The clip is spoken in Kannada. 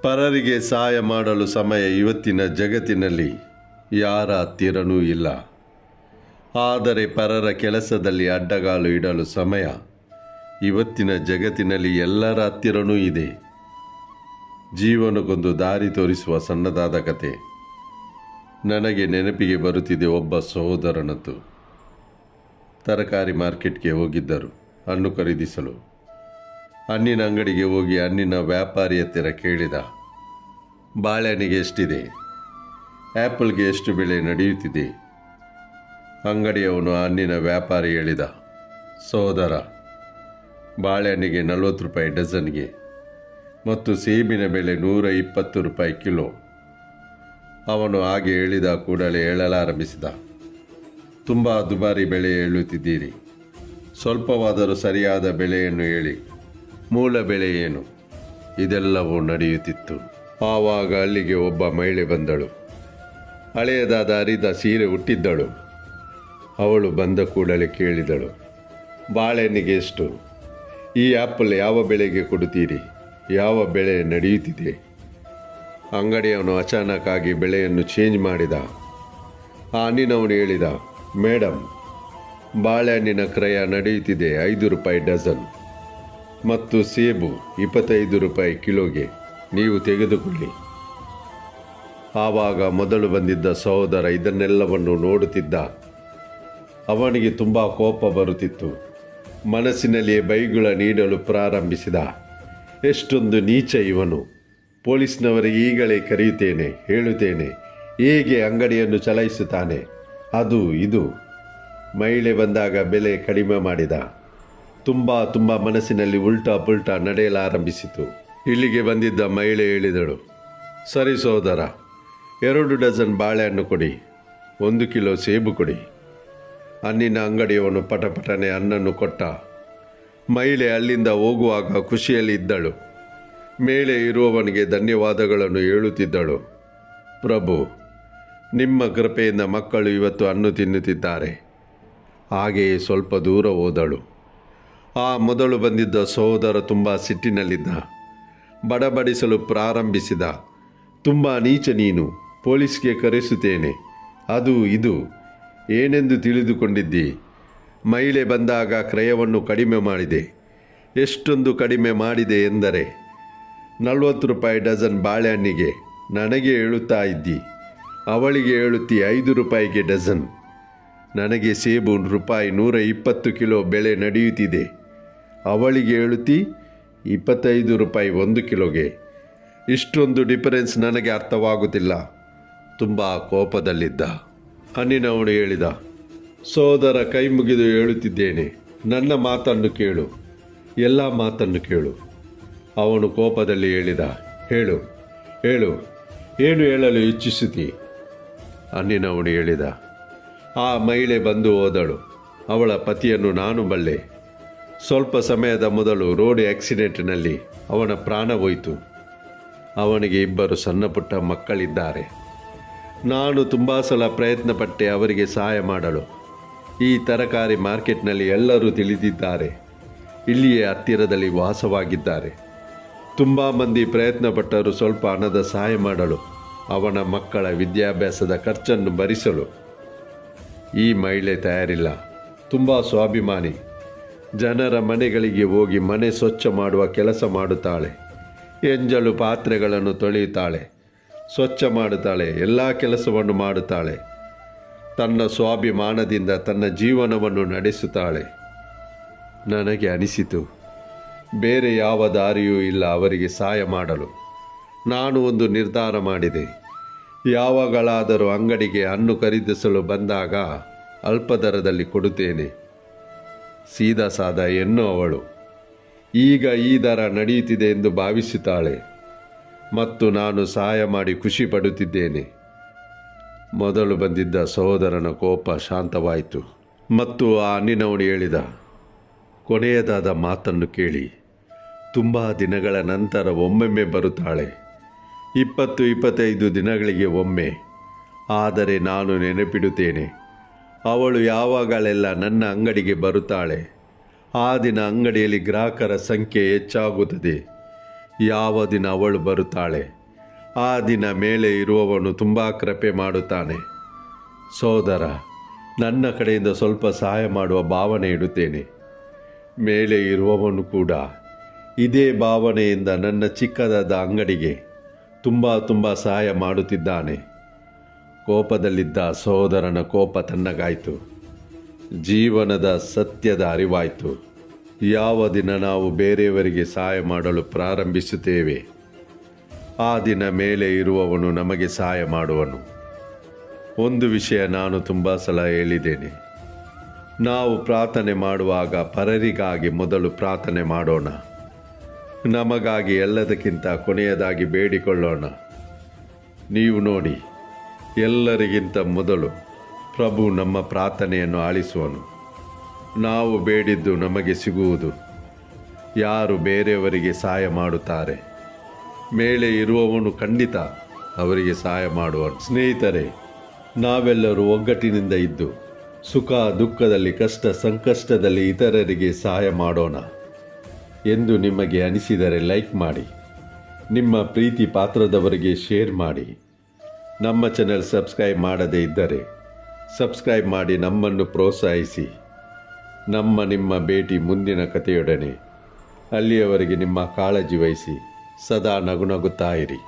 ಪರರಿಗೆ ಸಹಾಯ ಮಾಡಲು ಸಮಯ ಇವತ್ತಿನ ಜಗತ್ತಿನಲ್ಲಿ ಯಾರ ಹತ್ತಿರನೂ ಇಲ್ಲ. ಆದರೆ ಪರರ ಕೆಲಸದಲ್ಲಿ ಅಡ್ಡಗಾಲು ಇಡಲು ಸಮಯ ಇವತ್ತಿನ ಜಗತ್ತಿನಲ್ಲಿ ಎಲ್ಲರ ಹತ್ತಿರನೂ ಇದೆ. ಜೀವನಕ್ಕೊಂದು ದಾರಿ ತೋರಿಸುವ ಸಣ್ಣದಾದ ಕತೆ ನನಗೆ ನೆನಪಿಗೆ ಬರುತ್ತಿದೆ. ಒಬ್ಬ ಸಹೋದರನದ್ದು. ತರಕಾರಿ ಮಾರ್ಕೆಟ್ಗೆ ಹೋಗಿದ್ದರು ಹಣ್ಣು ಖರೀದಿಸಲು. ಹಣ್ಣಿನ ಅಂಗಡಿಗೆ ಹೋಗಿ ಹಣ್ಣಿನ ವ್ಯಾಪಾರಿ ಹತ್ತಿರ ಕೇಳಿದ, ಬಾಳೆಹಣ್ಣಿಗೆ ಎಷ್ಟಿದೆ, ಆ್ಯಪಲ್ಗೆ ಎಷ್ಟು ಬೆಲೆ ನಡೆಯುತ್ತಿದೆ? ಅಂಗಡಿಯವನು ಹಣ್ಣಿನ ವ್ಯಾಪಾರಿ ಹೇಳಿದ, ಸಹೋದರ, ಬಾಳೆಹಣ್ಣಿಗೆ 40 ರೂಪಾಯಿ ಡಜನ್ಗೆ ಮತ್ತು ಸೇಬಿನ ಬೆಲೆ 120 ರೂಪಾಯಿ ಕಿಲೋ. ಅವನು ಹಾಗೆ ಹೇಳಿದ ಕೂಡಲೇ ಹೇಳಲಾರಂಭಿಸಿದ, ತುಂಬ ದುಬಾರಿ ಬೆಲೆ ಹೇಳುತ್ತಿದ್ದೀರಿ. ಸ್ವಲ್ಪವಾದರೂ ಸರಿಯಾದ ಬೆಲೆಯನ್ನು ಹೇಳಿ. ಮೂಲ ಬೆಲೆ ಏನು? ಇದೆಲ್ಲವೂ ನಡೆಯುತ್ತಿತ್ತು. ಆವಾಗ ಅಲ್ಲಿಗೆ ಒಬ್ಬ ಮಹಿಳೆ ಬಂದಳು. ಹಳೆಯದಾದ ಹರಿದ ಸೀರೆ ಹುಟ್ಟಿದ್ದಳು. ಅವಳು ಬಂದ ಕೂಡಲೇ ಕೇಳಿದಳು, ಬಾಳೆಹಣ್ಣಿಗೆ ಎಷ್ಟು? ಈ ಆ್ಯಪಲ್ ಯಾವ ಬೆಲೆಗೆ ಕೊಡುತ್ತೀರಿ? ಯಾವ ಬೆಲೆ ನಡೆಯುತ್ತಿದೆ? ಅಂಗಡಿಯವನು ಅಚಾನಕ್ ಆಗಿ ಬೆಲೆಯನ್ನು ಚೇಂಜ್ ಮಾಡಿದ. ಆ ಹಣ್ಣಿನವನು ಹೇಳಿದ, ಮೇಡಮ್, ಬಾಳೆಹಣ್ಣಿನ ಕ್ರಯ ನಡೆಯುತ್ತಿದೆ 5 ರೂಪಾಯಿ ಡಜನ್ ಮತ್ತು ಸೇಬು 25 ರೂಪಾಯಿ ಕಿಲೋಗೆ. ನೀವು ತೆಗೆದುಕೊಳ್ಳಿ. ಆವಾಗ ಮೊದಲು ಬಂದಿದ್ದ ಸಹೋದರ ಇದನ್ನೆಲ್ಲವನ್ನು ನೋಡುತ್ತಿದ್ದ. ಅವನಿಗೆ ತುಂಬ ಕೋಪ ಬರುತ್ತಿತ್ತು. ಮನಸ್ಸಿನಲ್ಲಿಯೇ ಬೈಗುಳ ನೀಡಲು ಪ್ರಾರಂಭಿಸಿದ. ಎಷ್ಟೊಂದು ನೀಚ ಇವನು! ಪೊಲೀಸ್ನವರಿಗೆ ಈಗಲೇ ಕರೆಯುತ್ತೇನೆ, ಹೇಳುತ್ತೇನೆ ಹೇಗೆ ಅಂಗಡಿಯನ್ನು ಚಲಾಯಿಸುತ್ತಾನೆ, ಅದು ಇದು. ಮಹಿಳೆ ಬಂದಾಗ ಬೆಲೆ ಕಡಿಮೆ ಮಾಡಿದ. ತುಂಬ ಮನಸ್ಸಿನಲ್ಲಿ ಉಲ್ಟಾ ಪುಲ್ಟಾ ನಡೆಯಲಾರಂಭಿಸಿತು. ಇಲ್ಲಿಗೆ ಬಂದಿದ್ದ ಮಹಿಳೆ ಹೇಳಿದಳು, ಸರಿ ಸಹೋದರ, 2 ಡಜನ್ ಬಾಳೆಹಣ್ಣು ಕೊಡಿ, 1 ಕಿಲೋ ಸೇಬು ಕೊಡಿ. ಹಣ್ಣಿನ ಅಂಗಡಿಯವನು ಪಟಪಟನೆ ಹಣ್ಣನ್ನು ಕೊಟ್ಟ. ಮಹಿಳೆ ಅಲ್ಲಿಂದ ಹೋಗುವಾಗ ಖುಷಿಯಲ್ಲಿ ಇದ್ದಳು. ಮೇಲೆ ಇರುವವನಿಗೆ ಧನ್ಯವಾದಗಳನ್ನು ಹೇಳುತ್ತಿದ್ದಳು. ಪ್ರಭು, ನಿಮ್ಮ ಕೃಪೆಯಿಂದ ಮಕ್ಕಳು ಇವತ್ತು ಹಣ್ಣು ತಿನ್ನುತ್ತಿದ್ದಾರೆ. ಹಾಗೆಯೇ ಸ್ವಲ್ಪ ದೂರ ಹೋದಳು. ಆ ಮೊದಲು ಬಂದಿದ್ದ ಸಹೋದರ ತುಂಬ ಸಿಟ್ಟಿನಲ್ಲಿದ್ದ. ಬಡಬಡಿಸಲು ಪ್ರಾರಂಭಿಸಿದ. ತುಂಬ ನೀಚ ನೀನು, ಪೊಲೀಸ್ಗೆ ಕರೆಸುತ್ತೇನೆ, ಅದು ಇದು. ಏನೆಂದು ತಿಳಿದುಕೊಂಡಿದ್ದಿ? ಮಹಿಳೆ ಬಂದಾಗ ಕ್ರಯವನ್ನು ಕಡಿಮೆ ಮಾಡಿದೆ. ಎಷ್ಟೊಂದು ಕಡಿಮೆ ಮಾಡಿದೆ ಎಂದರೆ 40 ರೂಪಾಯಿ ಡಜನ್ ಬಾಳೆಹಣ್ಣಿಗೆ ನನಗೆ ಹೇಳುತ್ತಾ ಇದ್ದಿ, ಅವಳಿಗೆ ಹೇಳುತ್ತಿ 5 ರೂಪಾಯಿಗೆ ಡಜನ್. ನನಗೆ ಸೇಬು ರೂಪಾಯಿ 120 ಕಿಲೋ ಬೆಲೆ ನಡೆಯುತ್ತಿದೆ, ಅವಳಿಗೆ ಹೇಳುತ್ತಿ 25 ರೂಪಾಯಿ 1 ಕಿಲೋಗೆ. ಇಷ್ಟೊಂದು ಡಿಫರೆನ್ಸ್ ನನಗೆ ಅರ್ಥವಾಗುತ್ತಿಲ್ಲ. ತುಂಬ ಕೋಪದಲ್ಲಿದ್ದ. ಹಣ್ಣಿನವನು ಹೇಳಿದ, ಸಹೋದರ, ಕೈ ಮುಗಿದು ಹೇಳುತ್ತಿದ್ದೇನೆ, ನನ್ನ ಮಾತನ್ನು ಕೇಳು, ಎಲ್ಲ ಮಾತನ್ನು ಕೇಳು. ಅವನು ಕೋಪದಲ್ಲಿ ಹೇಳಿದ, ಹೇಳು ಹೇಳು, ಏನು ಹೇಳಲು ಇಚ್ಛಿಸುತ್ತಿ? ಹಣ್ಣಿನವನು ಹೇಳಿದ, ಆ ಮಹಿಳೆ ಬಂದು ಹೋದಳು. ಅವಳ ಪತಿಯನ್ನು ನಾನು ಬಲ್ಲೆ. ಸ್ವಲ್ಪ ಸಮಯದ ಮೊದಲು ರೋಡ್ ಆಕ್ಸಿಡೆಂಟ್ನಲ್ಲಿ ಅವನ ಪ್ರಾಣ ಹೋಯಿತು. ಅವನಿಗೆ 2 ಸಣ್ಣ ಪುಟ್ಟ ಮಕ್ಕಳಿದ್ದಾರೆ. ನಾನು ತುಂಬ ಸಲ ಪ್ರಯತ್ನಪಟ್ಟೆ ಅವರಿಗೆ ಸಹಾಯ ಮಾಡಲು. ಈ ತರಕಾರಿ ಮಾರ್ಕೆಟ್ನಲ್ಲಿ ಎಲ್ಲರೂ ತಿಳಿದಿದ್ದಾರೆ. ಇಲ್ಲಿಯೇ ಹತ್ತಿರದಲ್ಲಿ ವಾಸವಾಗಿದ್ದಾರೆ. ತುಂಬ ಮಂದಿ ಪ್ರಯತ್ನಪಟ್ಟರು ಸ್ವಲ್ಪ ಹಣದ ಸಹಾಯ ಮಾಡಲು, ಅವನ ಮಕ್ಕಳ ವಿದ್ಯಾಭ್ಯಾಸದ ಖರ್ಚನ್ನು ಭರಿಸಲು. ಈ ಮಹಿಳೆ ತಯಾರಿಲ್ಲ. ತುಂಬ ಸ್ವಾಭಿಮಾನಿ. ಜನರ ಮನೆಗಳಿಗೆ ಹೋಗಿ ಮನೆ ಸ್ವಚ್ಛ ಮಾಡುವ ಕೆಲಸ ಮಾಡುತ್ತಾಳೆ. ಎಂಜಲು ಪಾತ್ರೆಗಳನ್ನು ತೊಳೆಯುತ್ತಾಳೆ, ಸ್ವಚ್ಛ ಮಾಡುತ್ತಾಳೆ, ಎಲ್ಲ ಕೆಲಸವನ್ನು ಮಾಡುತ್ತಾಳೆ. ತನ್ನ ಸ್ವಾಭಿಮಾನದಿಂದ ತನ್ನ ಜೀವನವನ್ನು ನಡೆಸುತ್ತಾಳೆ. ನನಗೆ ಅನಿಸಿತು, ಬೇರೆ ಯಾವ ದಾರಿಯೂ ಇಲ್ಲ ಅವರಿಗೆ ಸಹಾಯ ಮಾಡಲು. ನಾನು ಒಂದು ನಿರ್ಧಾರ ಮಾಡಿದೆ. ಯಾವಾಗಲಾದರೂ ಅಂಗಡಿಗೆ ಹಣ್ಣು ಖರೀದಿಸಲು ಬಂದಾಗ ಅಲ್ಪ ದರದಲ್ಲಿ ಕೊಡುತ್ತೇನೆ. ಸೀದಾ ಸಾದಾ ಹೆಣ್ಣು ಅವಳು. ಈಗ ಈ ದರ ನಡೆಯುತ್ತಿದೆ ಎಂದು ಭಾವಿಸುತ್ತಾಳೆ ಮತ್ತು ನಾನು ಸಹಾಯ ಮಾಡಿ ಖುಷಿ ಪಡುತ್ತಿದ್ದೇನೆ. ಮೊದಲು ಬಂದಿದ್ದ ಸಹೋದರನ ಕೋಪ ಶಾಂತವಾಯಿತು ಮತ್ತು ಆ ಹಣ್ಣಿನವನು ಹೇಳಿದ, ಕೊನೆಯದಾದ ಮಾತನ್ನು ಕೇಳಿ. ತುಂಬ ದಿನಗಳ ನಂತರ ಒಮ್ಮೊಮ್ಮೆ ಬರುತ್ತಾಳೆ, 20-25 ದಿನಗಳಿಗೆ ಒಮ್ಮೆ. ಆದರೆ ನಾನು ನೆನಪಿಡುತ್ತೇನೆ, ಅವಳು ಯಾವಾಗಲೆಲ್ಲ ನನ್ನ ಅಂಗಡಿಗೆ ಬರುತ್ತಾಳೆ. ಆ ದಿನ ಅಂಗಡಿಯಲ್ಲಿ ಗ್ರಾಹಕರ ಸಂಖ್ಯೆ ಹೆಚ್ಚಾಗುತ್ತದೆ. ಯಾವ ದಿನ ಅವಳು ಬರುತ್ತಾಳೆ ಆ ದಿನ ಮೇಲೆ ಇರುವವನು ತುಂಬ ಕೃಪೆ ಮಾಡುತ್ತಾನೆ. ಸೋದರ, ನನ್ನ ಕಡೆಯಿಂದ ಸ್ವಲ್ಪ ಸಹಾಯ ಮಾಡುವ ಭಾವನೆ ಇಡುತ್ತೇನೆ. ಮೇಲೆ ಇರುವವನು ಕೂಡ ಇದೇ ಭಾವನೆಯಿಂದ ನನ್ನ ಚಿಕ್ಕದಾದ ಅಂಗಡಿಗೆ ತುಂಬ ಸಹಾಯ ಮಾಡುತ್ತಿದ್ದಾನೆ. ಕೋಪದಲ್ಲಿದ್ದ ಸಹೋದರನ ಕೋಪ ತಣ್ಣಗಾಯಿತು. ಜೀವನದ ಸತ್ಯದ ಅರಿವಾಯಿತು. ಯಾವ ದಿನ ನಾವು ಬೇರೆಯವರಿಗೆ ಸಹಾಯ ಮಾಡಲು ಪ್ರಾರಂಭಿಸುತ್ತೇವೆ ಆ ದಿನ ಮೇಲೆ ಇರುವವನು ನಮಗೆ ಸಹಾಯ ಮಾಡುವನು. ಒಂದು ವಿಷಯ ನಾನು ತುಂಬ ಸಲ ಹೇಳಿದ್ದೇನೆ. ನಾವು ಪ್ರಾರ್ಥನೆ ಮಾಡುವಾಗ ಪರರಿಗಾಗಿ ಮೊದಲು ಪ್ರಾರ್ಥನೆ ಮಾಡೋಣ. ನಮಗಾಗಿ ಎಲ್ಲದಕ್ಕಿಂತ ಕೊನೆಯದಾಗಿ ಬೇಡಿಕೊಳ್ಳೋಣ. ನೀವು ನೋಡಿ, ಎಲ್ಲರಿಗಿಂತ ಮೊದಲು ಪ್ರಭು ನಮ್ಮ ಪ್ರಾರ್ಥನೆಯನ್ನು ಆಲಿಸುವನು. ನಾವು ಬೇಡಿದ್ದು ನಮಗೆ ಸಿಗುವುದು. ಯಾರು ಬೇರೆಯವರಿಗೆ ಸಹಾಯ ಮಾಡುತ್ತಾರೆ, ಮೇಲೆ ಇರುವವನು ಖಂಡಿತ ಅವರಿಗೆ ಸಹಾಯ ಮಾಡುವನು. ಸ್ನೇಹಿತರೆ, ನಾವೆಲ್ಲರೂ ಒಗ್ಗಟ್ಟಿನಿಂದ ಇದ್ದು ಸುಖ ದುಃಖದಲ್ಲಿ ಕಷ್ಟ ಸಂಕಷ್ಟದಲ್ಲಿ ಇತರರಿಗೆ ಸಹಾಯ ಮಾಡೋಣ ಎಂದು ನಿಮಗೆ ಅನಿಸಿದರೆ ಲೈಕ್ ಮಾಡಿ, ನಿಮ್ಮ ಪ್ರೀತಿ ಪಾತ್ರದವರಿಗೆ ಶೇರ್ ಮಾಡಿ. ನಮ್ಮ ಚಾನೆಲ್ ಸಬ್ಸ್ಕ್ರೈಬ್ ಮಾಡದೇ ಇದ್ದರೆ ಸಬ್ಸ್ಕ್ರೈಬ್ ಮಾಡಿ ನಮ್ಮನ್ನು ಪ್ರೋತ್ಸಾಹಿಸಿ. ನಿಮ್ಮ ಭೇಟಿ ಮುಂದಿನ ಕಥೆಯೊಡನೆ. ಅಲ್ಲಿಯವರೆಗೆ ನಿಮ್ಮ ಕಾಳಜಿ ವಹಿಸಿ ಸದಾ ನಗುನಗುತ್ತಾ ಇರಿ.